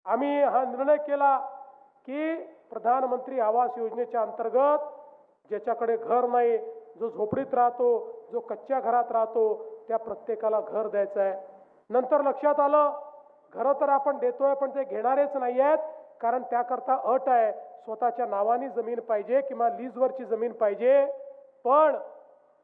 आम्ही हा निर्णय केला की प्रधानमंत्री आवास योजनेच्या अंतर्गत ज्याच्याकडे घर नाही, जो झोपडीत राहतो, जो कच्च्या घरात राहतो, त्या प्रत्येकाला घर द्यायचं आहे। नंतर लक्षात आलं घरं तर आपण देतोय पण ते घेणारेच नाही आहेत, कारण त्याकरता अट आहे स्वतःच्या नावानी जमीन पाहिजे किंवा लीजवरची जमीन पाहिजे। पण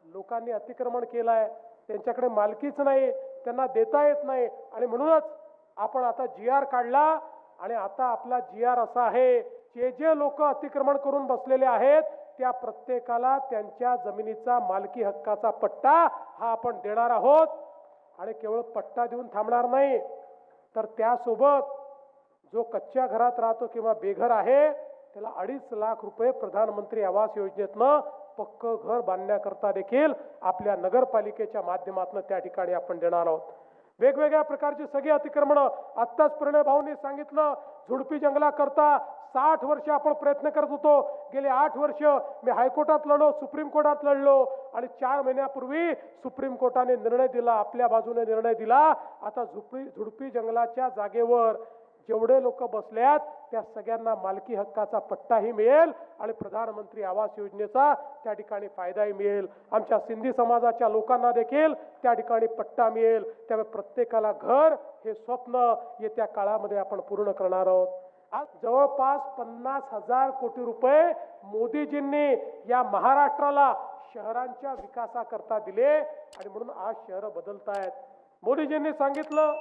लोकांनी अतिक्रमण केलंय, त्यांच्याकडे मालकीच नाही, त्यांना देता येत नाही आणि म्हणूनच आपण आता GR काढला आणि आता आपला GR असा आहे जे जे लोक अतिक्रमण करून बसलेले आहेत त्या प्रत्येकाला त्यांच्या जमिनीचा मालकी हक्काचा पट्टा हा आपण देणार आहोत। आणि केवळ पट्टा देऊन थांबणार नाही, तर त्यासोबत जो कच्च्या घरात राहतो किंवा बेघर आहे त्याला 2.5 लाख रुपये प्रधानमंत्री आवास योजनेतनं पक्क घर बांधण्याकरता देखील आपल्या नगरपालिकेच्या माध्यमातून त्या ठिकाणी आपण देणार आहोत। वेगवेगळ्या प्रकारची सगळी अतिक्रमण आत्ताच प्रणय भाऊंनी सांगितलं, झुडपी जंगलाकरता 60 वर्ष आपण प्रयत्न करत होतो। गेले 8 वर्ष मी हायकोर्टात लढलो, सुप्रीम कोर्टात लढलो आणि 4 महिन्यापूर्वी सुप्रीम कोर्टाने निर्णय दिला, आपल्या बाजूने निर्णय दिला। आता झुडपी जंगलाच्या जागेवर जेवढे लोक बसल्यात त्या सगळ्यांना मालकी हक्काचा पट्टाही मिळेल आणि प्रधानमंत्री आवास योजनेचा त्या ठिकाणी फायदाही मिळेल। आमच्या सिंधी समाजाच्या लोकांना देखील त्या ठिकाणी पट्टा मिळेल। त्यामुळे प्रत्येकाला घर हे स्वप्न येत्या काळामध्ये आपण पूर्ण करणार आहोत। आज जवळपास 50,000 कोटी रुपये मोदीजींनी या महाराष्ट्राला शहरांच्या विकासाकरता दिले आणि म्हणून आज शहरं बदलतायत। मोदीजींनी सांगितलं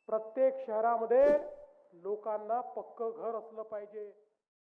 प्रत्येक शहरामध्ये लोकांना पक्क घर असलं पाहिजे।